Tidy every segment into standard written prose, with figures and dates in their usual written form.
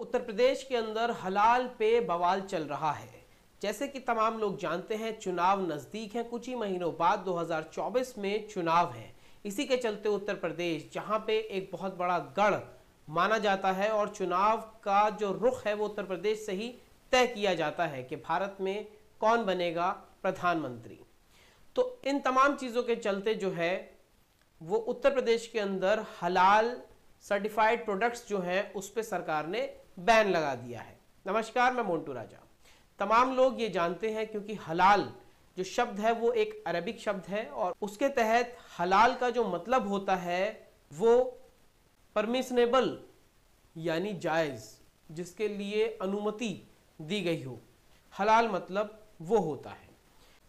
उत्तर प्रदेश के अंदर हलाल पे बवाल चल रहा है। जैसे कि तमाम लोग जानते हैं, चुनाव नज़दीक हैं, कुछ ही महीनों बाद 2024 में चुनाव है। इसी के चलते उत्तर प्रदेश, जहां पे एक बहुत बड़ा गढ़ माना जाता है और चुनाव का जो रुख है वो उत्तर प्रदेश से ही तय किया जाता है कि भारत में कौन बनेगा प्रधानमंत्री। तो इन तमाम चीज़ों के चलते जो है वो उत्तर प्रदेश के अंदर हलाल सर्टिफाइड प्रोडक्ट्स जो हैं उस पर सरकार ने बैन लगा दिया है। नमस्कार, मैं मोंटू राजा। तमाम लोग ये जानते हैं क्योंकि हलाल जो शब्द है वो एक अरबिक शब्द है और उसके तहत हलाल का जो मतलब होता है वो परमिशनेबल यानी जायज़, जिसके लिए अनुमति दी गई हो। हलाल मतलब वो होता है।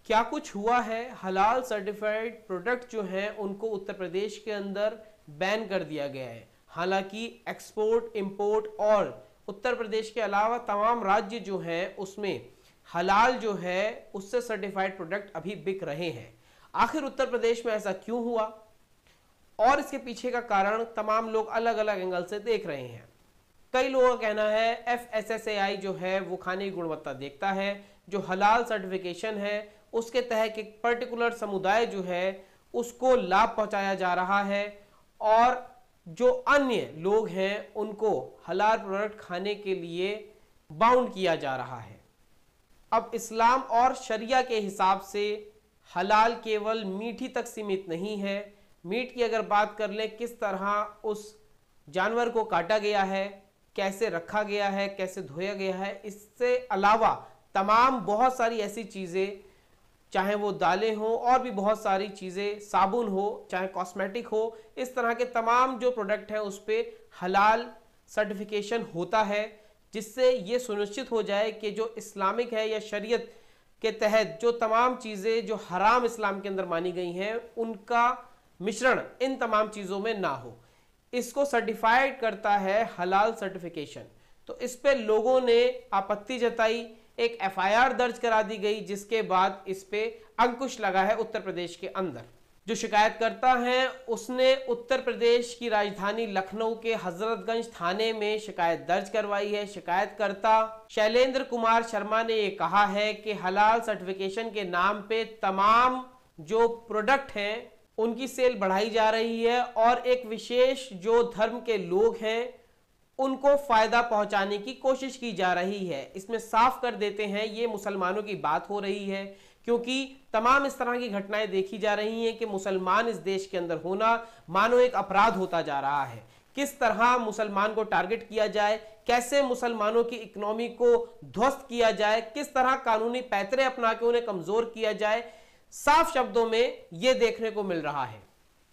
क्या कुछ हुआ है, हलाल सर्टिफाइड प्रोडक्ट जो हैं उनको उत्तर प्रदेश के अंदर बैन कर दिया गया है। हालांकि एक्सपोर्ट, इंपोर्ट और उत्तर प्रदेश के अलावा तमाम राज्य जो हैं उसमें हलाल जो है उससे सर्टिफाइड प्रोडक्ट अभी बिक रहे हैं। आखिर उत्तर प्रदेश में ऐसा क्यों हुआ और इसके पीछे का कारण तमाम लोग अलग अलग एंगल से देख रहे हैं। कई लोगों का कहना है FSSAI जो है वो खाने की गुणवत्ता देखता है। जो हलाल सर्टिफिकेशन है उसके तहत एक पर्टिकुलर समुदाय जो है उसको लाभ पहुंचाया जा रहा है और जो अन्य लोग हैं उनको हलाल प्रोडक्ट खाने के लिए बाउंड किया जा रहा है। अब इस्लाम और शरिया के हिसाब से हलाल केवल मीठी तक सीमित नहीं है। मीट की अगर बात कर लें, किस तरह उस जानवर को काटा गया है, कैसे रखा गया है, कैसे धोया गया है, इससे अलावा तमाम बहुत सारी ऐसी चीज़ें, चाहे वो दालें हों और भी बहुत सारी चीज़ें, साबुन हो, चाहे कॉस्मेटिक हो, इस तरह के तमाम जो प्रोडक्ट हैं उस पर हलाल सर्टिफिकेशन होता है, जिससे ये सुनिश्चित हो जाए कि जो इस्लामिक है या शरीयत के तहत जो तमाम चीज़ें जो हराम इस्लाम के अंदर मानी गई हैं उनका मिश्रण इन तमाम चीज़ों में ना हो। इसको सर्टिफाइड करता है हलाल सर्टिफिकेशन। तो इस पे लोगों ने आपत्ति जताई, एक FIR दर्ज करा दी गई, जिसके बाद इस पे अंकुश लगा है उत्तर प्रदेश के अंदर। जो शिकायतकर्ता है उसने उत्तर प्रदेश की राजधानी लखनऊ के हजरतगंज थाने में शिकायत दर्ज करवाई है। शिकायतकर्ता शैलेंद्र कुमार शर्मा ने ये कहा है कि हलाल सर्टिफिकेशन के नाम पे तमाम जो प्रोडक्ट हैं उनकी सेल बढ़ाई जा रही है और एक विशेष जो धर्म के लोग हैं उनको फायदा पहुंचाने की कोशिश की जा रही है। इसमें साफ कर देते हैं ये मुसलमानों की बात हो रही है, क्योंकि तमाम इस तरह की घटनाएं देखी जा रही हैं कि मुसलमान इस देश के अंदर होना मानो एक अपराध होता जा रहा है। किस तरह मुसलमान को टारगेट किया जाए, कैसे मुसलमानों की इकोनॉमी को ध्वस्त किया जाए, किस तरह कानूनी पैतरे अपना के उन्हें कमजोर किया जाए, साफ शब्दों में यह देखने को मिल रहा है।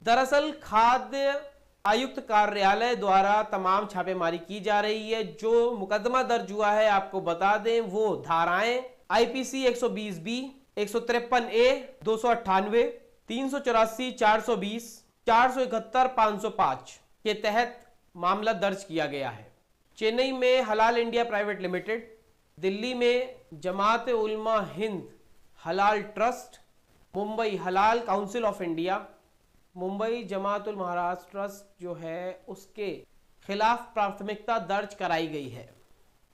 दरअसल खाद्य आयुक्त कार्यालय द्वारा तमाम छापेमारी की जा रही है। जो मुकदमा दर्ज हुआ है आपको बता दें, वो धाराएं IPC 120B, 153A, 298, 384, 420, 471, 505 के तहत मामला दर्ज किया गया है। चेन्नई में हलाल इंडिया प्राइवेट लिमिटेड, दिल्ली में जमात उलमा हिंद हलाल ट्रस्ट, मुंबई हलाल council of India, Mumbai Jamatul Maharashtra trust जो है उसके खिलाफ प्राथमिकता दर्ज कराई गई है।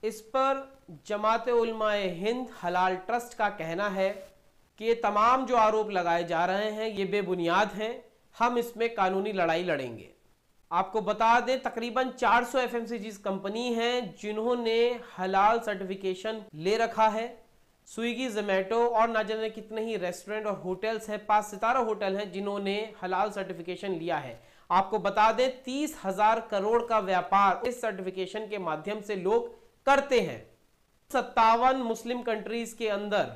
इस पर जमात उलमाए हिंद हलाल ट्रस्ट का कहना है कि तमाम जो आरोप लगाए जा रहे हैं ये बेबुनियाद हैं, हम इसमें कानूनी लड़ाई लड़ेंगे। आपको बता दें तकरीबन 400 FMCG कंपनी हैं जिन्होंने हलाल सर्टिफिकेशन ले रखा है। स्विगी, जोमेटो और ना जाने कितने ही रेस्टोरेंट और होटल्स हैं, 5 सितारा होटल हैं जिन्होंने हलाल सर्टिफिकेशन लिया है। आपको बता दें 30,000 करोड़ का व्यापार इस सर्टिफिकेशन के माध्यम से लोग करते हैं। 57 मुस्लिम कंट्रीज के अंदर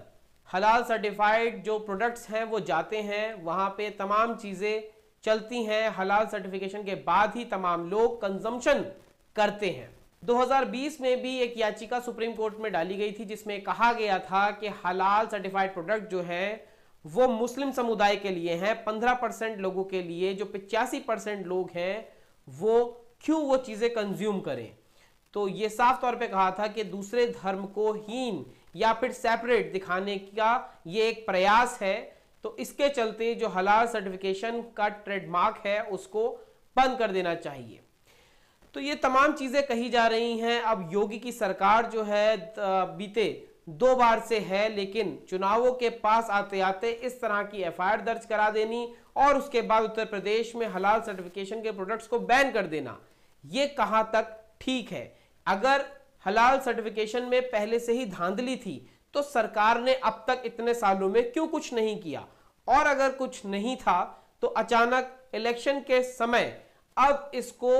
हलाल सर्टिफाइड जो प्रोडक्ट्स हैं वो जाते हैं, वहां पे तमाम चीजें चलती हैं। हलाल सर्टिफिकेशन के बाद ही तमाम लोग कंजम्पशन करते हैं। 2020 में भी एक याचिका सुप्रीम कोर्ट में डाली गई थी जिसमें कहा गया था कि हलाल सर्टिफाइड प्रोडक्ट जो है वो मुस्लिम समुदाय के लिए हैं, 15% लोगों के लिए। जो 85% लोग हैं वो क्यों वो चीजें कंज्यूम करें। तो ये साफ तौर पे कहा था कि दूसरे धर्म को हीन या फिर सेपरेट दिखाने का ये एक प्रयास है। तो इसके चलते जो हलाल सर्टिफिकेशन का ट्रेडमार्क है उसको बंद कर देना चाहिए। तो ये तमाम चीजें कही जा रही हैं। अब योगी की सरकार जो है बीते 2 बार से है, लेकिन चुनावों के पास आते आते इस तरह की एफआईआर दर्ज करा देनी और उसके बाद उत्तर प्रदेश में हलाल सर्टिफिकेशन के प्रोडक्ट्स को बैन कर देना, ये कहां तक ठीक है? अगर हलाल सर्टिफिकेशन में पहले से ही धांधली थी तो सरकार ने अब तक इतने सालों में क्यों कुछ नहीं किया? और अगर कुछ नहीं था तो अचानक इलेक्शन के समय अब इसको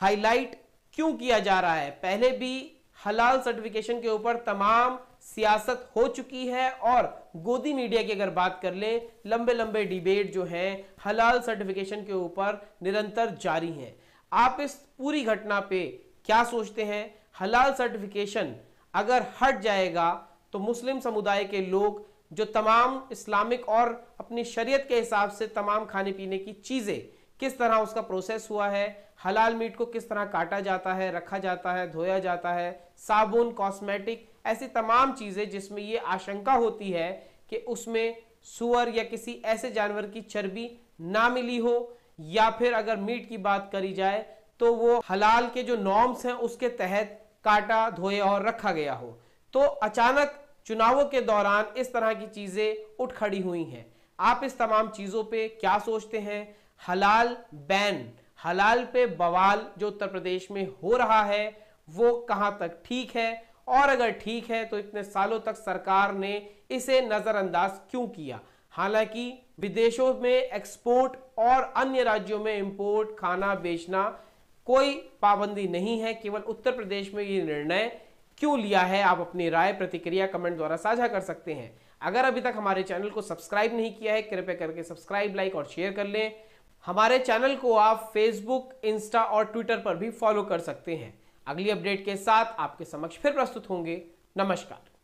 हाईलाइट क्यों किया जा रहा है? पहले भी हलाल सर्टिफिकेशन के ऊपर तमाम सियासत हो चुकी है और गोदी मीडिया की अगर बात कर लें, लंबे लंबे डिबेट जो हैं हलाल सर्टिफिकेशन के ऊपर निरंतर जारी हैं। आप इस पूरी घटना पे क्या सोचते हैं? हलाल सर्टिफिकेशन अगर हट जाएगा तो मुस्लिम समुदाय के लोग जो तमाम इस्लामिक और अपनी शरीयत के हिसाब से तमाम खाने पीने की चीजें, किस तरह उसका प्रोसेस हुआ है, हलाल मीट को किस तरह काटा जाता है, रखा जाता है, धोया जाता है, साबुन, कॉस्मेटिक, ऐसी तमाम चीजें जिसमें ये आशंका होती है कि उसमें सुअर या किसी ऐसे जानवर की चर्बी ना मिली हो, या फिर अगर मीट की बात करी जाए तो वो हलाल के जो नॉर्म्स हैं उसके तहत काटा, धोया और रखा गया हो। तो अचानक चुनावों के दौरान इस तरह की चीजें उठ खड़ी हुई हैं। आप इस तमाम चीजों पे क्या सोचते हैं? हलाल बैन, हलाल पे बवाल जो उत्तर प्रदेश में हो रहा है वो कहां तक ठीक है? और अगर ठीक है तो इतने सालों तक सरकार ने इसे नजरअंदाज क्यों किया? हालांकि विदेशों में एक्सपोर्ट और अन्य राज्यों में इंपोर्ट, खाना बेचना कोई पाबंदी नहीं है, केवल उत्तर प्रदेश में ये निर्णय क्यों लिया है? आप अपनी राय, प्रतिक्रिया कमेंट द्वारा साझा कर सकते हैं। अगर अभी तक हमारे चैनल को सब्सक्राइब नहीं किया है, कृपया करके सब्सक्राइब, लाइक और शेयर कर लें। हमारे चैनल को आप फेसबुक, इंस्टा और ट्विटर पर भी फॉलो कर सकते हैं। अगली अपडेट के साथ आपके समक्ष फिर प्रस्तुत होंगे। नमस्कार।